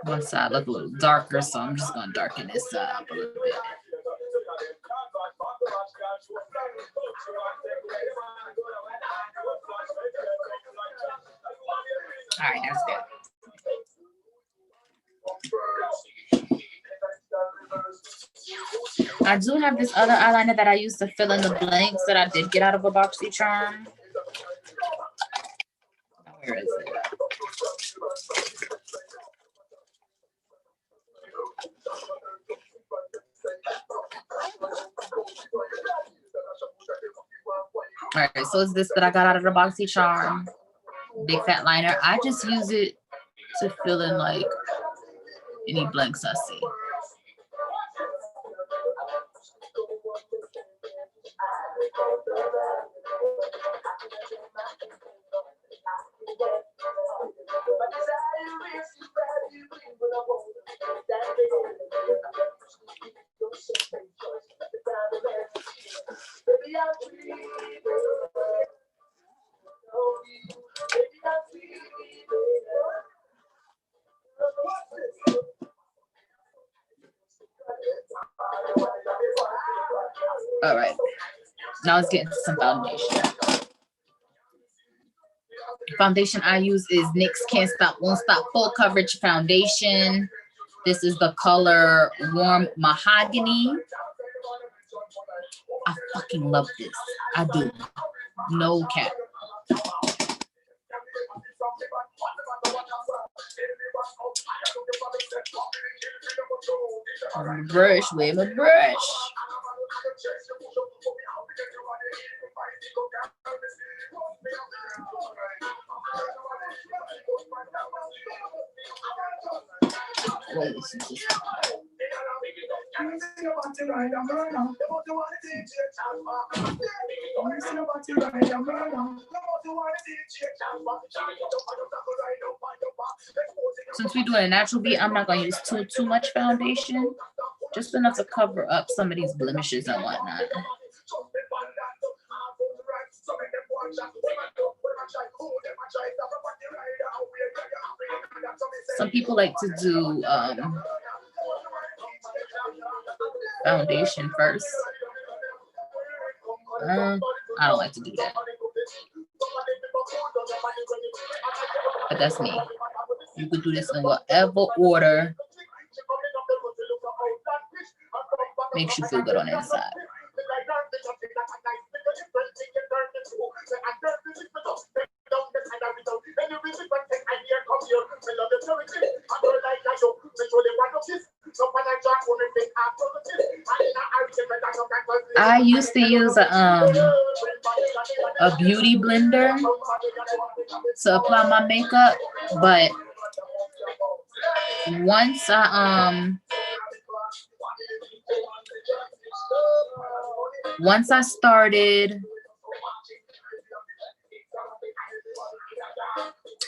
One side look a little darker, so I'm just gonna darken this side up a little bit. All right, that's good. I do have this other eyeliner that I used to fill in the blanks that I did get out of a boxy charm. Where is it? All right, so it's this that I got out of the boxy charm, big fat liner. I just use it to fill in like any blanks I see. All right, now let's get into some foundation. Foundation I use is NYX Can't Stop Won't Stop Full Coverage Foundation. This is the color Warm Mahogany. I fucking love this. I do. No cap. Brush, where my brush? Since we're doing a natural beat, I'm not going to use too much foundation, just enough to cover up some of these blemishes and whatnot. Some people like to do foundation first. I don't like to do that, but that's me. You could do this in whatever order makes you feel good on the inside. I used to use a beauty blender to apply my makeup, but once I started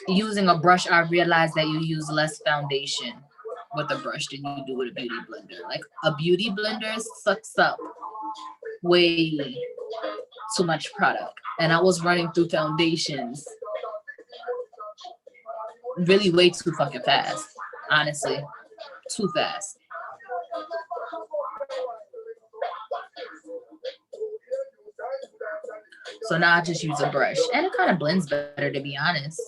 using a brush, I realized that you use less foundation with a brush than you do with a beauty blender. Like a beauty blender sucks up way too much product, and I was running through foundations really way too fucking fast. Honestly, too fast. So now I just use a brush, and it kind of blends better, to be honest.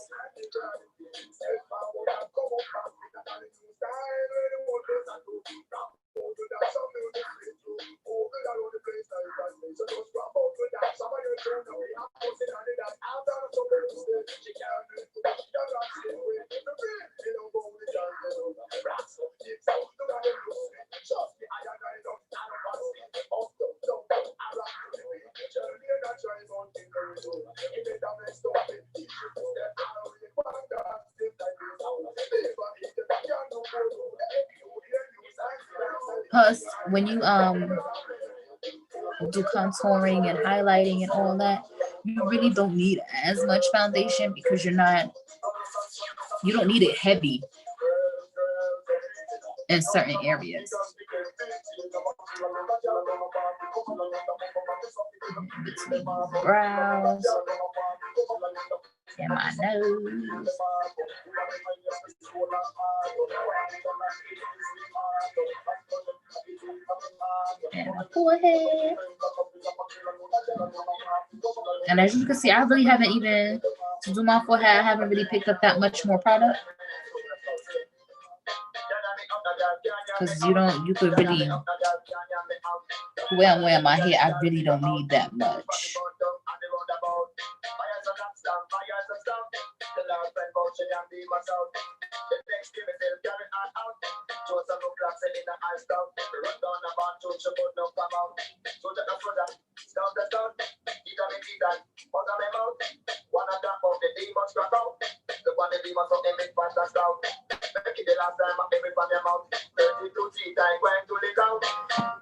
Plus, when you do contouring and highlighting and all that, you really don't need as much foundation because you don't need it heavy in certain areas. Between my brows and my nose. And my forehead. And as you can see, I really haven't even, to do my forehead, I haven't really picked up that much more product. Because you could really, the way I'm wearing my hair, I really don't need that much.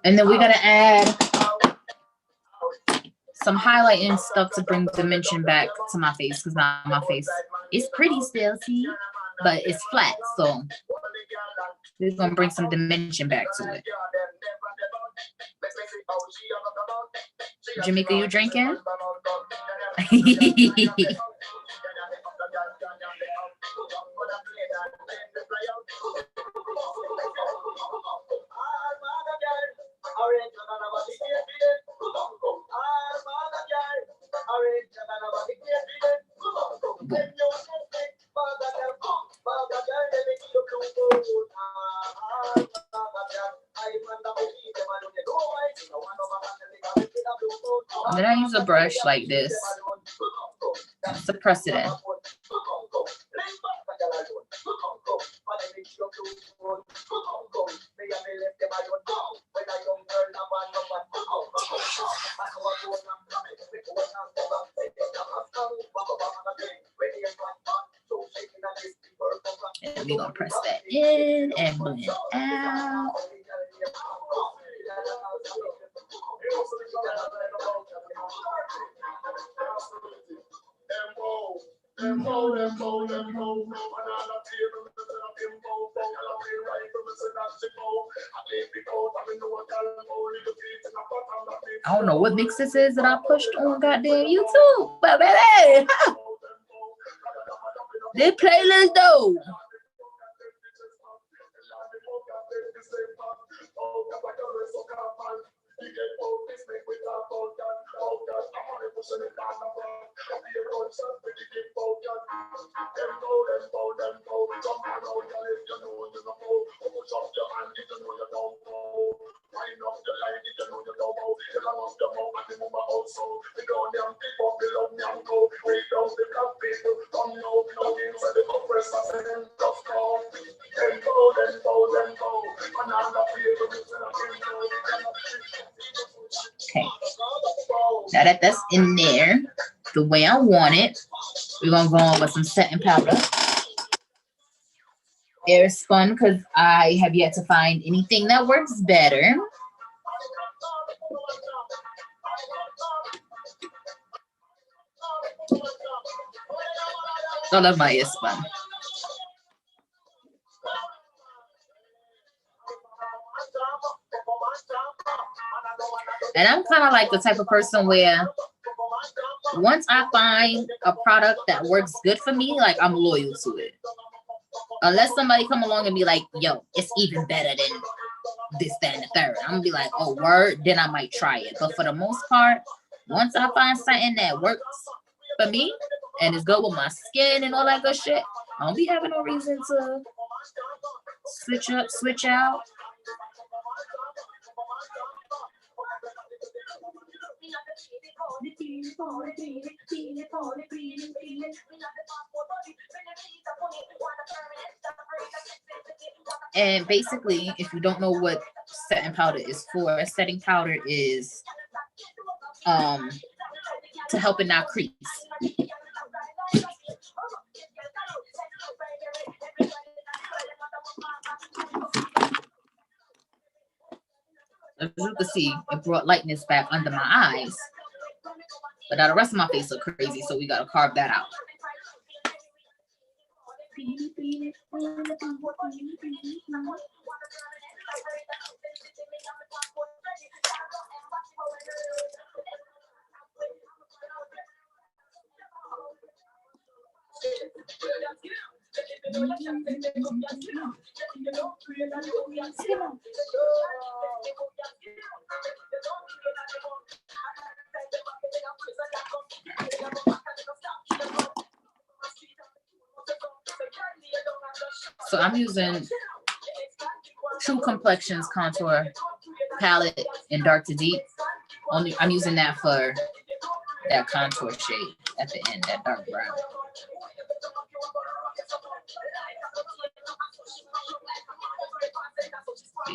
And then we're gonna add some highlighting stuff to bring dimension back to my face, because now my face is pretty still, see, but it's flat, so we're gonna bring some dimension back to it. Jamaica, you drinking? Then I use a brush like this to press it in. And we're gonna press that in and blend out. I don't know what mix this is that I pushed on goddamn YouTube, but baby, this playlist though. Okay, now that that's in there the way I want it, we're gonna go on with some setting powder. Air spun, because I have yet to find anything that works better. I love my air spun. And I'm kind of like the type of person where once I find a product that works good for me, like I'm loyal to it. Unless somebody come along and be like, yo, it's even better than this, that, and the third. I'm gonna be like, oh, word, then I might try it. But for the most part, once I find something that works for me and is good with my skin and all that good shit, I don't be having no reason to switch up, switch out. And basically, if you don't know what setting powder is for, setting powder is to help it not crease. As you can see, it brought lightness back under my eyes. But now the rest of my face look crazy, so we gotta carve that out. So I'm using True Complexions contour palette in dark to deep. Only I'm using that for that contour shade at the end, that dark brown.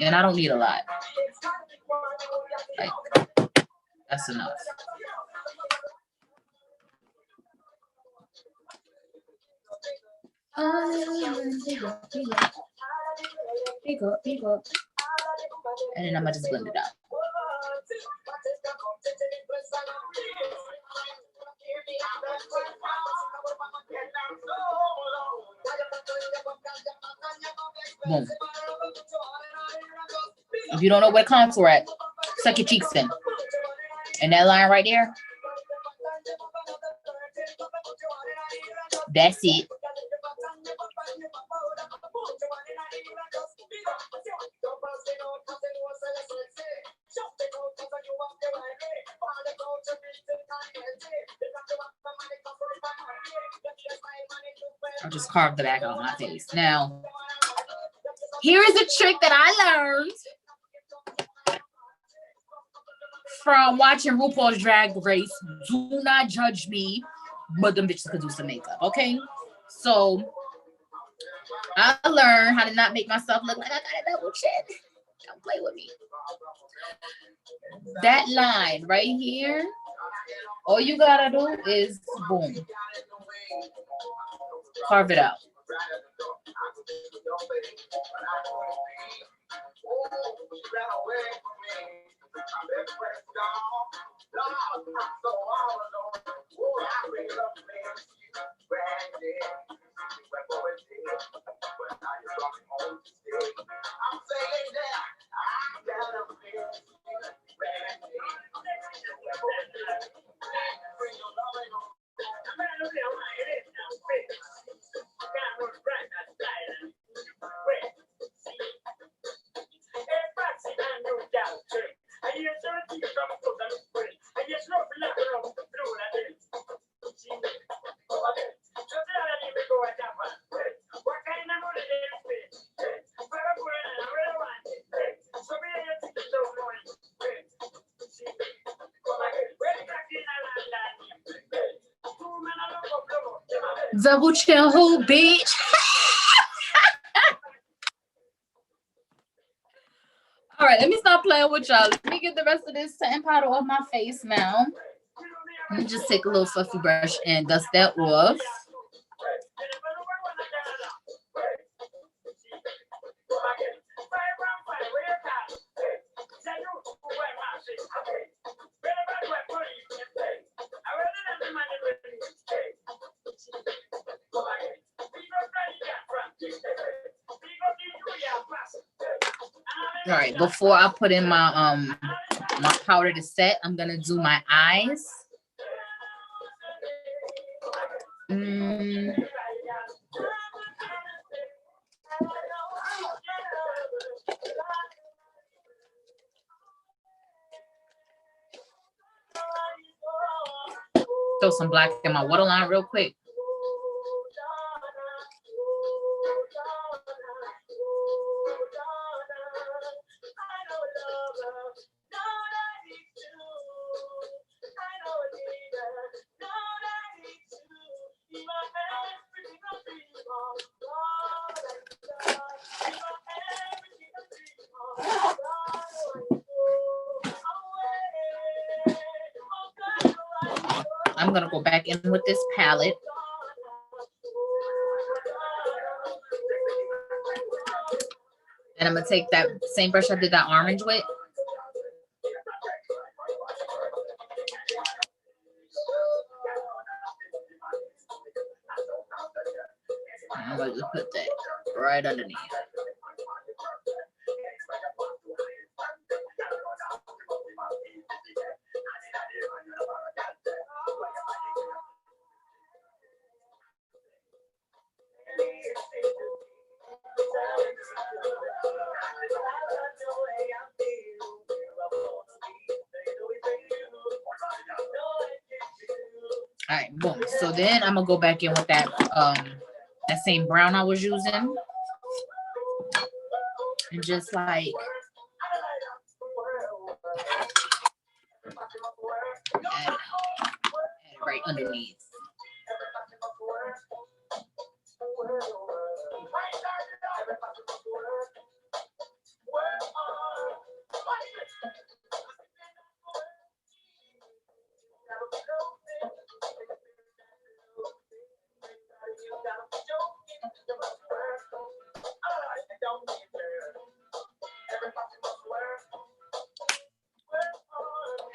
And I don't need a lot. Like, that's enough. Big up. And then I'm gonna just blend it out. Boom. If you don't know where contour at, suck your cheeks in. And that line right there, that's it. I'll just carve the back out of my face. Now, here is a trick that I learned from watching RuPaul's Drag Race. Do not judge me, but them bitches could do some makeup, okay? So I learned how to not make myself look like I got a double chin. Don't play with me. That line right here, all you gotta do is boom. Carve it out. Double chin who, bitch? All right, let me stop playing with y'all. Let me get the rest of this satin powder off my face now. Let me just take a little fluffy brush and dust that off. All right, before I put in my my powder to set, I'm gonna do my eyes. Throw some black in my waterline real quick. I'm gonna go back in with this palette. And I'm gonna take that same brush I did that orange with. I'm gonna just put that right underneath. All right, boom. So then I'm gonna go back in with that that same brown I was using, and just like add it right underneath.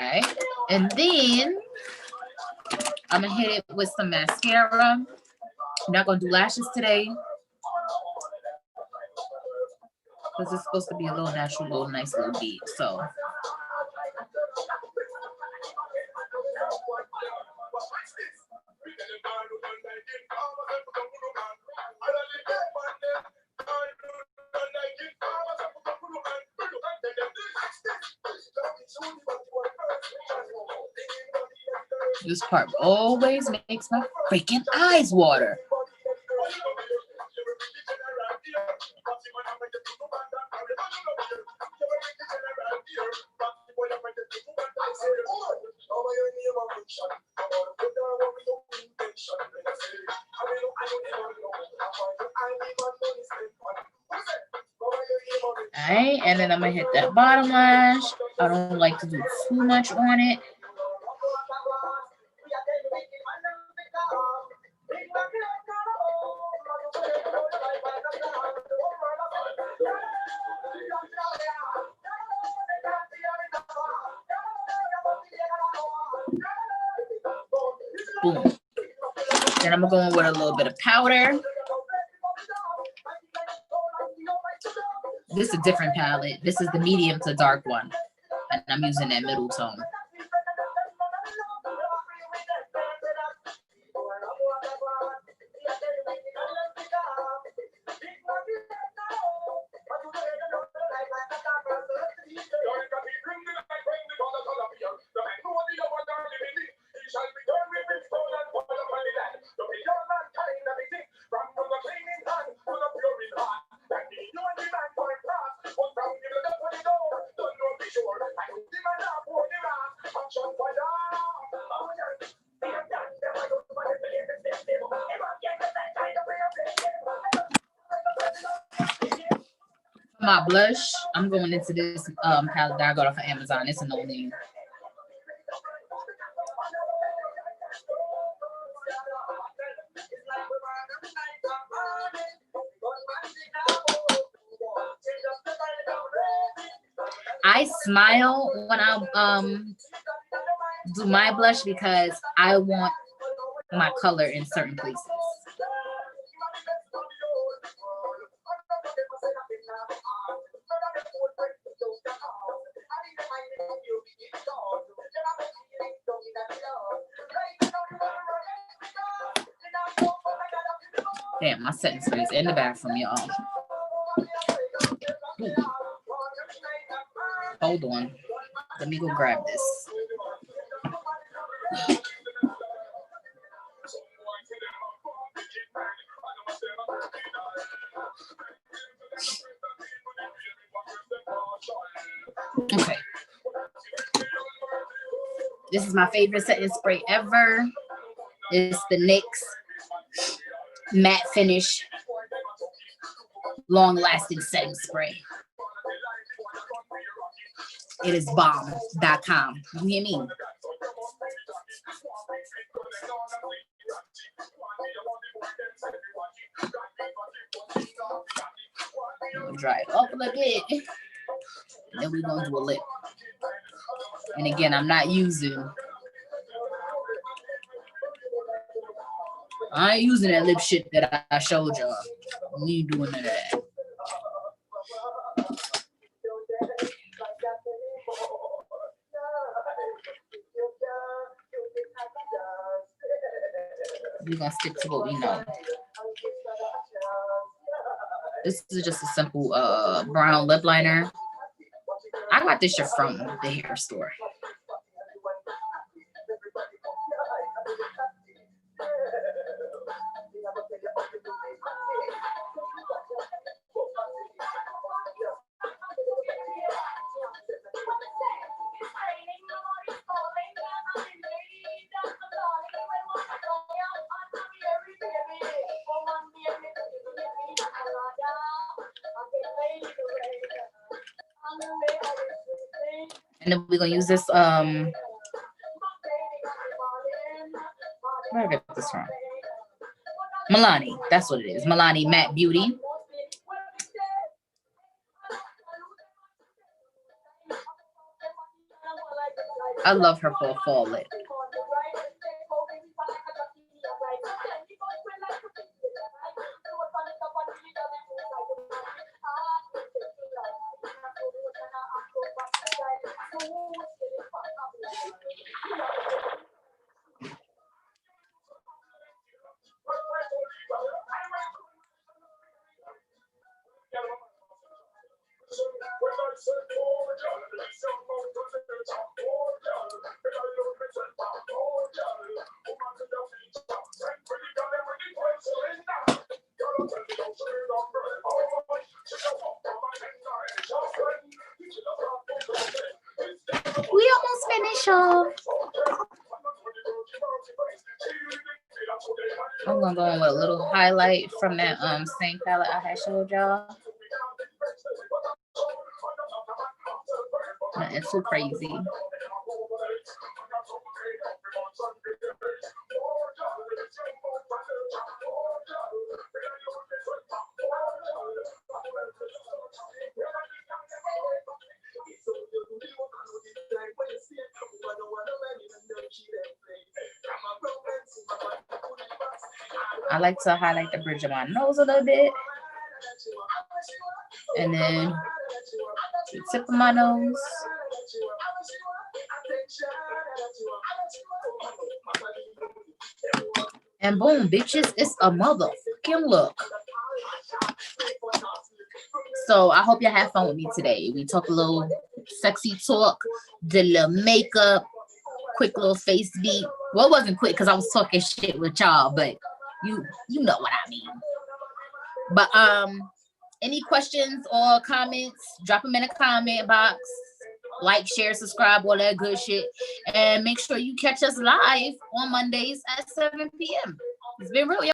Okay, and then I'm gonna hit it with some mascara. I'm not gonna do lashes today because it's supposed to be a little natural, little nice little bead. So this part always makes my freaking eyes water. All right, and then I'm gonna hit that bottom lash. I don't like to do too much on it. Boom. Then I'm gonna go in with a little bit of powder. This is a different palette. This is the medium to dark one, and I'm using that middle tone. My blush, I'm going into this palette that I got off of Amazon. It's a no name. I smile when I do my blush because I want my color in certain places. Damn, my setting spray is in the bathroom, y'all. Hold on. Let me go grab this. Okay. This is my favorite setting spray ever. It's the NYX Matte Finish Long Lasting Setting Spray. It is bomb.com. You hear me? We'll dry it up a little bit. And then we're going to do a lip. And again, I'm not using, I ain't using that lip shit that I showed y'all. We ain't doing none of that. We're gonna stick to what we know. This is just a simple brown lip liner. I got this shit from the hair store. And then we're gonna use this where did I get this from? Milani, that's what it is. Milani Matte Beauty. I love her for a fall lip. We almost finished, y'all. I'm gonna go in with a little highlight from that same palette I had showed y'all. Nothing too crazy. I like to highlight the bridge of my nose a little bit. And then the tip of my nose. And boom, bitches, it's a motherfucking look. So I hope y'all have fun with me today. We talk a little sexy talk, did a little makeup, quick little face beat. Well, it wasn't quick because I was talking shit with y'all, but you know what I mean. But any questions or comments, drop them in the comment box. Like, share, subscribe, all that good shit. And make sure you catch us live on Mondays at 7 p.m. It's been real, y'all.